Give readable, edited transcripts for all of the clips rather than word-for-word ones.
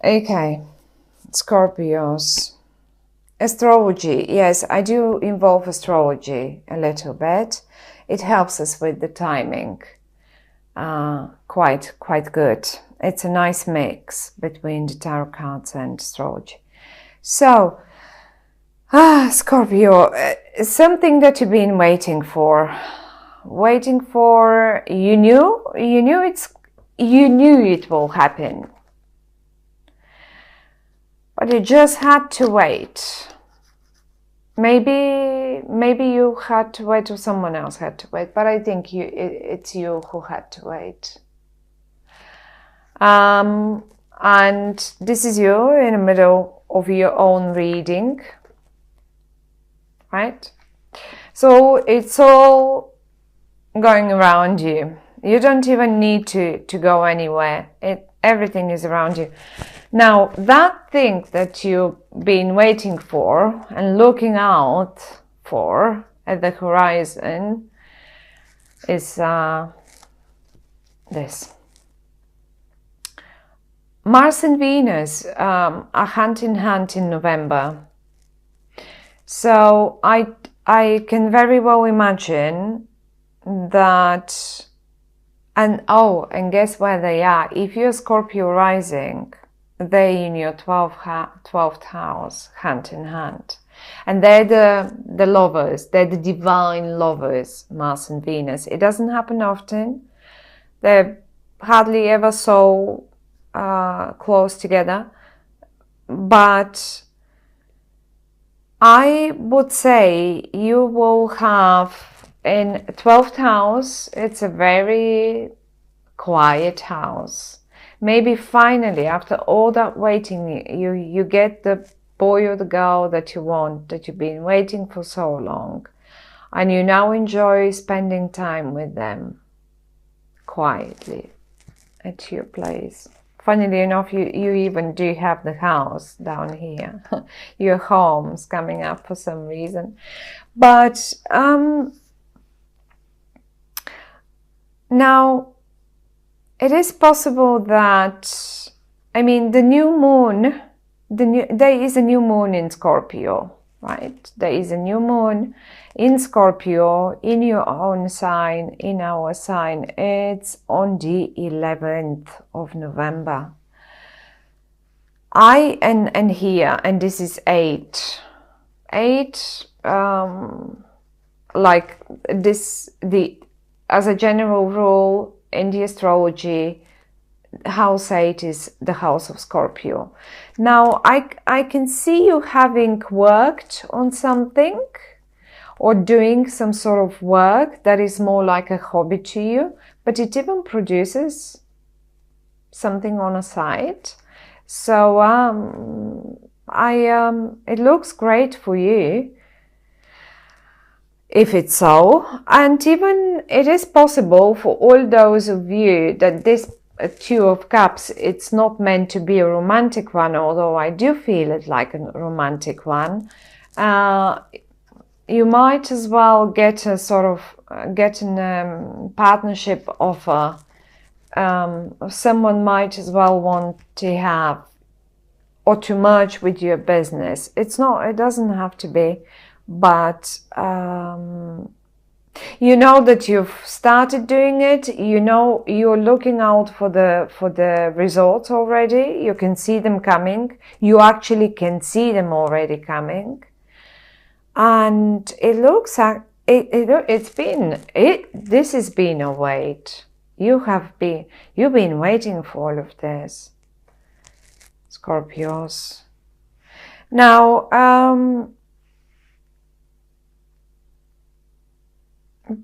Okay, Scorpios. Astrology. Yes, I do involve astrology a little bit. It helps us with the timing. Quite good. It's a nice mix between the tarot cards and astrology. So, Scorpio, something that you've been waiting for. You knew it will happen. But you just had to wait. Maybe you had to wait or someone else had to wait, but I think it's you who had to wait. And this is you in the middle of your own reading, right? So it's all going around you. You don't even need to go anywhere. Everything is around you. Now, that thing that you've been waiting for and looking out for at the horizon is this. Mars and Venus are hand in hand in November. So I can very well imagine that, and guess where they are? If you're Scorpio rising, they're in your 12th house, hand in hand. And they're the lovers, they're the divine lovers, Mars and Venus. It doesn't happen often. They're hardly ever so close together. But I would say you will have in 12th house, it's a very quiet house. Maybe finally, after all that waiting, you get the boy or the girl that you want, that you've been waiting for so long. And you now enjoy spending time with them quietly at your place. Funnily enough, you even do have the house down here. Your home's coming up for some reason. But now, it is possible that, the new moon, there is a new moon in Scorpio, right? There is a new moon in Scorpio, in your own sign, in our sign. It's on the 11th of November. And this is 8. 8, like this, as a general rule, in the astrology, house 8 is the house of Scorpio. Now, I can see you having worked on something or doing some sort of work that is more like a hobby to you, but it even produces something on a side. So it looks great for you. If it's so, and even it is possible for all those of you that this Two of Cups, it's not meant to be a romantic one, although I do feel it like a romantic one. You might as well get a sort of partnership offer. Someone might as well want to have or to merge with your business. It doesn't have to be. But you know that you've started doing it. You know you're looking out for the results already. You can see them coming. You actually can see them already coming, and it looks like this has been a wait. You've been waiting for all of this, Scorpios. Now,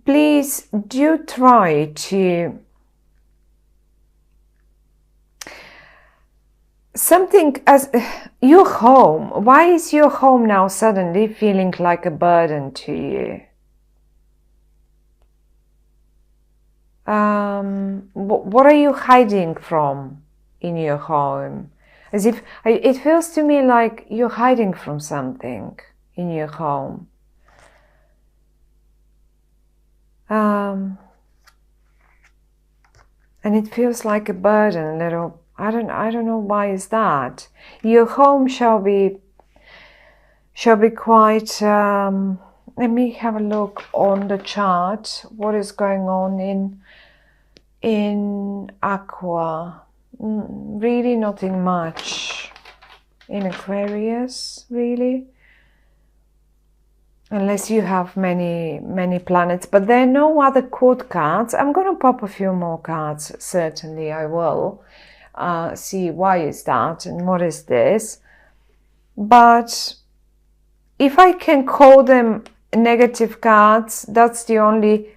please do try to something as your home. Why is your home now suddenly feeling like a burden to you? What are you hiding from in your home? As if it feels to me like you're hiding from something in your home. And it feels like a burden, a little I don't know why is that. Your home shall be quite, let me have a look on the chart. What is going on in Aqua? Really nothing much. In Aquarius, really? Unless you have many planets, but there are no other court cards. I'm going to pop a few more cards, certainly I will. See why is that and what is this. But if I can call them negative cards, that's the only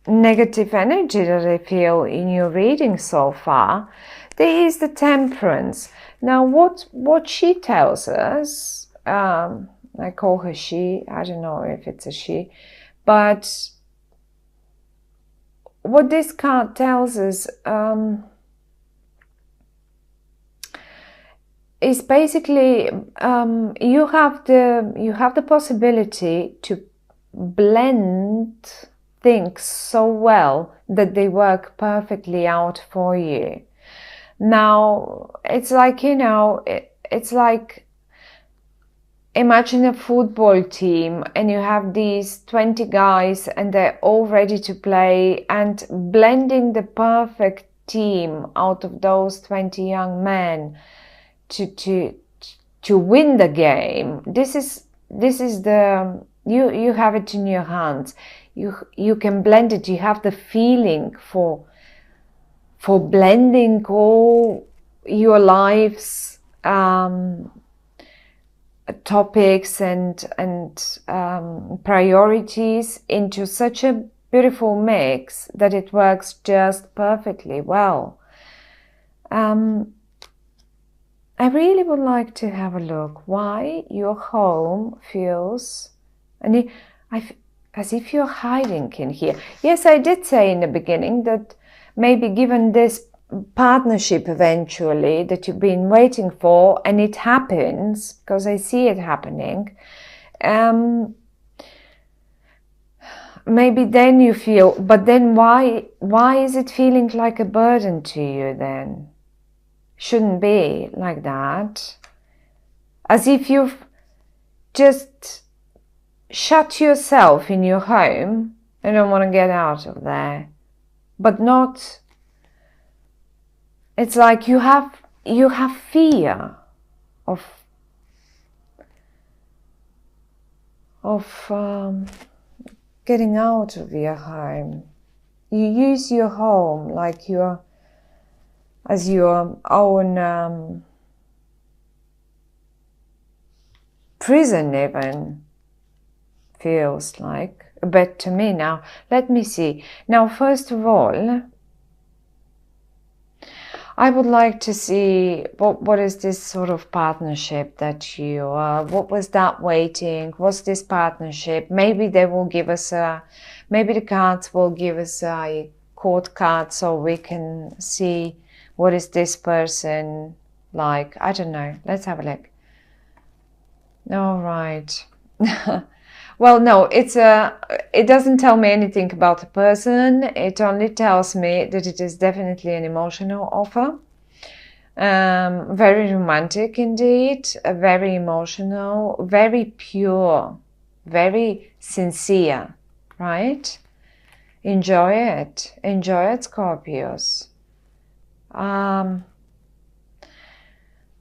negative energy that I feel in your reading so far. There is the Temperance. Now what she tells us, I call her she, I don't know if it's a she, but what this card tells us is basically you have the possibility to blend things so well that they work perfectly out for you. Now it's like, you know, it's like, imagine a football team and you have these 20 guys and they're all ready to play, and blending the perfect team out of those 20 young men to win the game. This is the, you have it in your hands. You can blend it. You have the feeling for blending all your life's topics and priorities into such a beautiful mix that it works just perfectly well. I really would like to have a look why your home feels, and as if you're hiding in here. Yes, I did say in the beginning that maybe given this partnership eventually that you've been waiting for, and it happens, because I see it happening, maybe then you feel, but then why is it feeling like a burden to you then? Shouldn't be like that. As if you've just shut yourself in your home and don't want to get out of there. But not, it's like you have fear of getting out of your home. You use your home like as your own prison, even feels like a bit to me. Now let me see. Now first of all, I would like to see what is this sort of partnership that you what was that waiting? What's this partnership? Maybe they will give us maybe the cards will give us a court card so we can see what is this person like. I don't know. Let's have a look. All right. Well, no, it doesn't tell me anything about the person. It only tells me that it is definitely an emotional offer. Very romantic indeed, very emotional, very pure, very sincere, right? Enjoy it, Scorpios.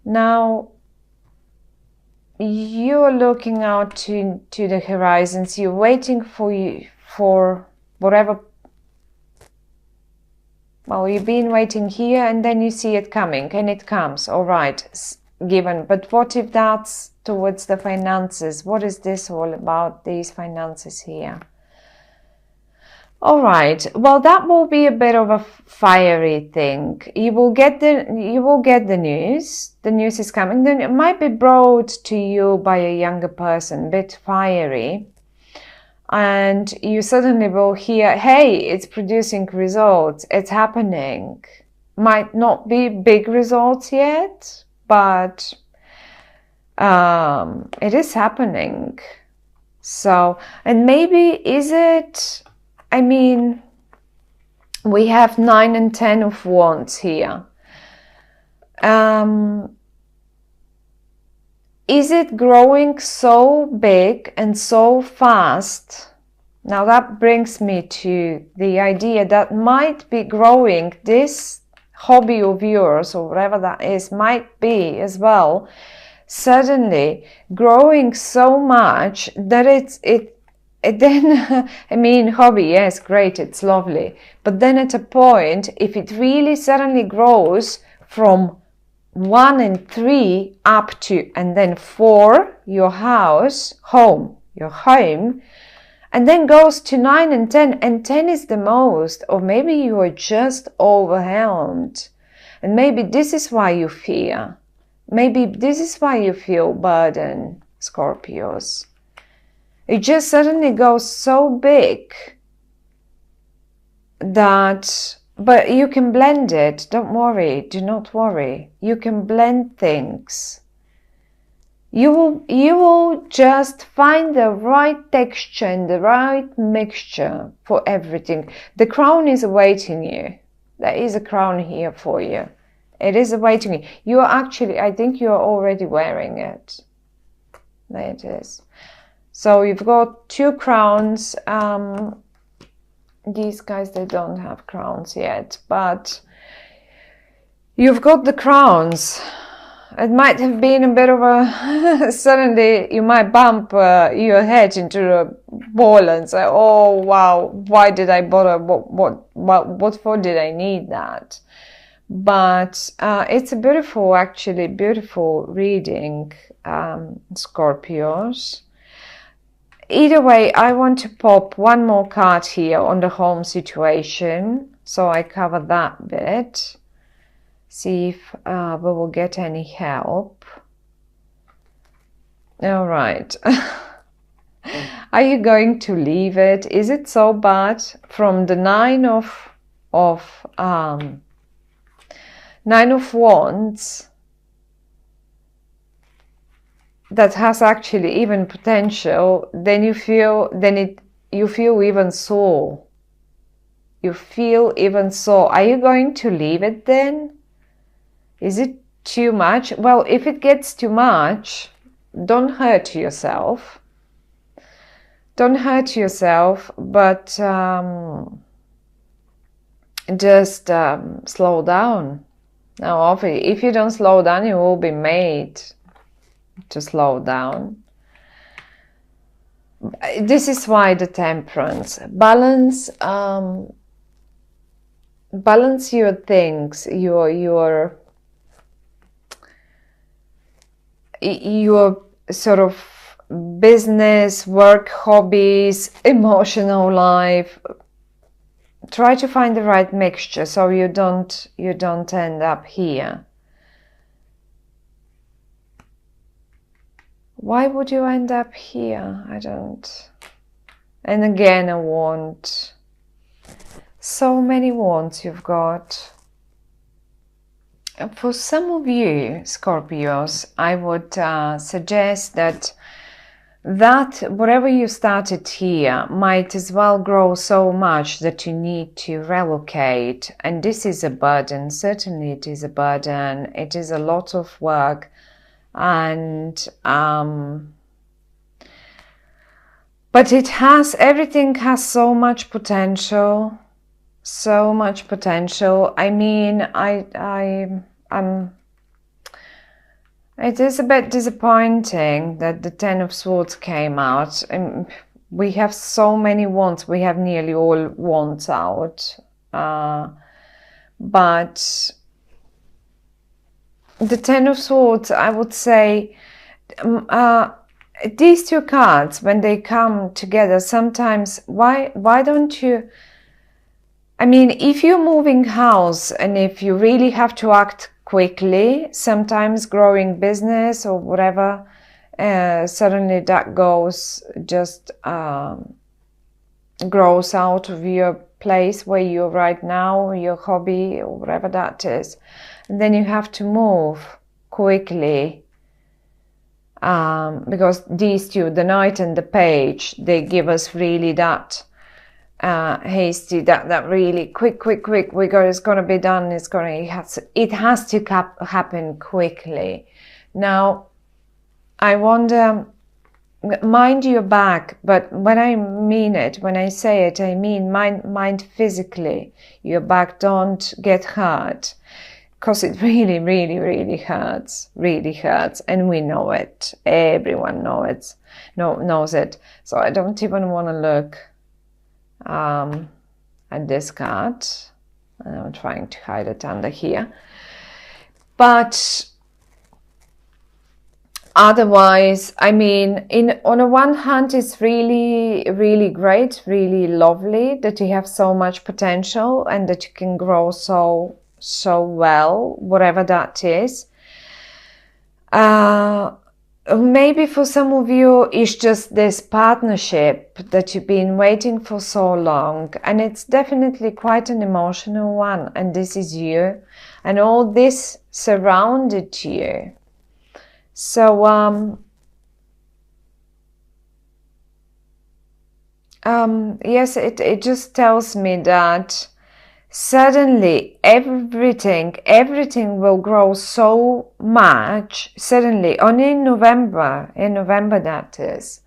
Now, you're looking out to the horizons. You're waiting for whatever. Well, you've been waiting here, and then you see it coming, and it comes. All right, given. But what if that's towards the finances? What is this all about? These finances here. All right. Well, that will be a bit of a fiery thing. You will get the news. The news is coming. Then it might be brought to you by a younger person, a bit fiery. And you suddenly will hear, hey, it's producing results. It's happening. Might not be big results yet, but it is happening. So, and maybe is it, I mean, we have 9 and 10 of wands here. Is it growing so big and so fast? Now that brings me to the idea that might be growing, this hobby of yours or whatever that is might be as well suddenly growing so much that it then I mean, hobby, yes, great, it's lovely, but then at a point, if it really suddenly grows from 1 and 3 up to, and then 4, your home, and then goes to 9 and 10, and 10 is the most, or maybe you are just overwhelmed, and maybe this is why you fear. Maybe this is why you feel burden, Scorpios. It just suddenly goes so big that, but you can blend it. Don't worry. Do not worry. You can blend things. You will just find the right texture and the right mixture for everything. The crown is awaiting you. There is a crown here for you. It is awaiting you. You are actually, I think you are already wearing it. There it is. So you've got 2 crowns. These guys, they don't have crowns yet, but you've got the crowns. It might have been a bit of a, suddenly you might bump your head into a ball and say, oh wow, why did I bother? What for did I need that? But it's a beautiful, actually beautiful reading, Scorpios. Either way, I want to pop one more card here on the home situation, so I cover that bit. See if we will get any help. All right. Are you going to leave it? Is it so bad? From the Nine of Wands, that has actually even potential, then you feel even sore. You feel even sore. Are you going to leave it then? Is it too much? Well, if it gets too much, don't hurt yourself. Don't hurt yourself, but just slow down. Now, obviously, if you don't slow down, you will be made to slow down. This is why the Temperance. Balance your things, your sort of business, work, hobbies, emotional life. Try to find the right mixture so you don't end up here. Why would you end up here? I don't. And again, a wand. So many wands you've got. For some of you, Scorpios, I would suggest that whatever you started here might as well grow so much that you need to relocate. And this is a burden. Certainly it is a burden. It is a lot of work. And but everything has so much potential. So much potential. I mean, it is a bit disappointing that the Ten of Swords came out. And we have so many wands. We have nearly all wands out. But the Ten of Swords, I would say, these 2 cards, when they come together, sometimes, why don't you, I mean, if you're moving house and if you really have to act quickly, sometimes growing business or whatever, suddenly that grows out of your place where you're right now, your hobby or whatever that is. And then you have to move quickly, because these 2, the Knight and the Page, they give us really that hasty, that really quick, it's gonna be done, it has to happen quickly. Now, I wonder, mind your back, but when I mean it, when I say it, I mean mind physically. Your back don't get hurt, because it really hurts, and we know it. Everyone knows it. So I don't even want to look at this card. I'm trying to hide it under here, but otherwise, I mean, on the one hand, it's really great, really lovely that you have so much potential and that you can grow so well, whatever that is. Maybe for some of you, it's just this partnership that you've been waiting for so long, and it's definitely quite an emotional one, and this is you, and all this surrounded you. So, yes, it just tells me that suddenly everything will grow so much, suddenly, only in November that is,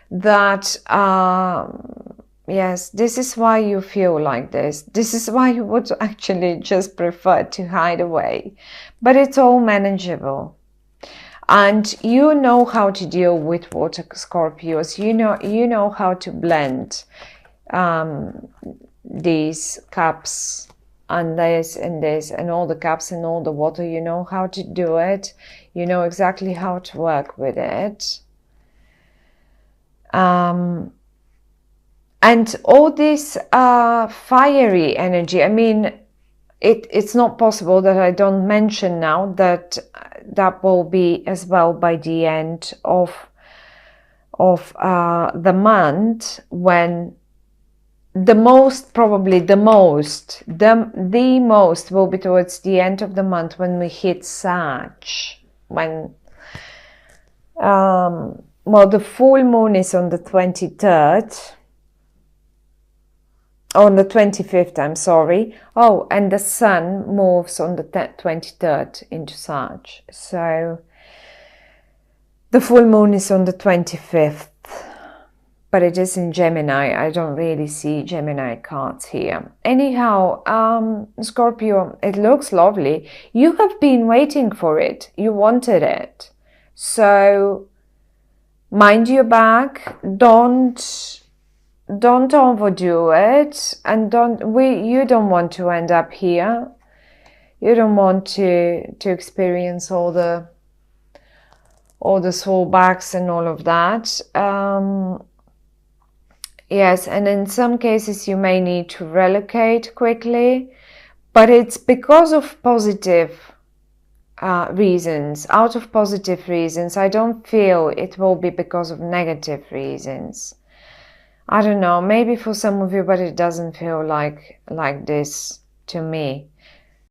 that, yes, this is why you feel like this. This is why you would actually just prefer to hide away. But it's all manageable. And you know how to deal with water Scorpios. You know how to blend these cups and this and all the cups and all the water. You know how to do it. You know exactly how to work with it. And all this fiery energy, I mean, it's not possible that I don't mention now that will be as well by the end of the month, when the most will be towards the end of the month, when we hit Sag, when well, the full moon is on the 23rd. On the 25th, I'm sorry. Oh, and the sun moves on the 23rd into Sag. So the full moon is on the 25th, but it is in Gemini. I don't really see Gemini cards here. Anyhow, Scorpio, it looks lovely. You have been waiting for it. You wanted it. So mind your back. Don't overdo it, and you don't want to end up here. You don't want to experience all the fallbacks and all of that. Yes, and in some cases you may need to relocate quickly, but it's because of positive reasons. Out of positive reasons. I don't feel it will be because of negative reasons. I don't know, maybe for some of you, but it doesn't feel like this to me.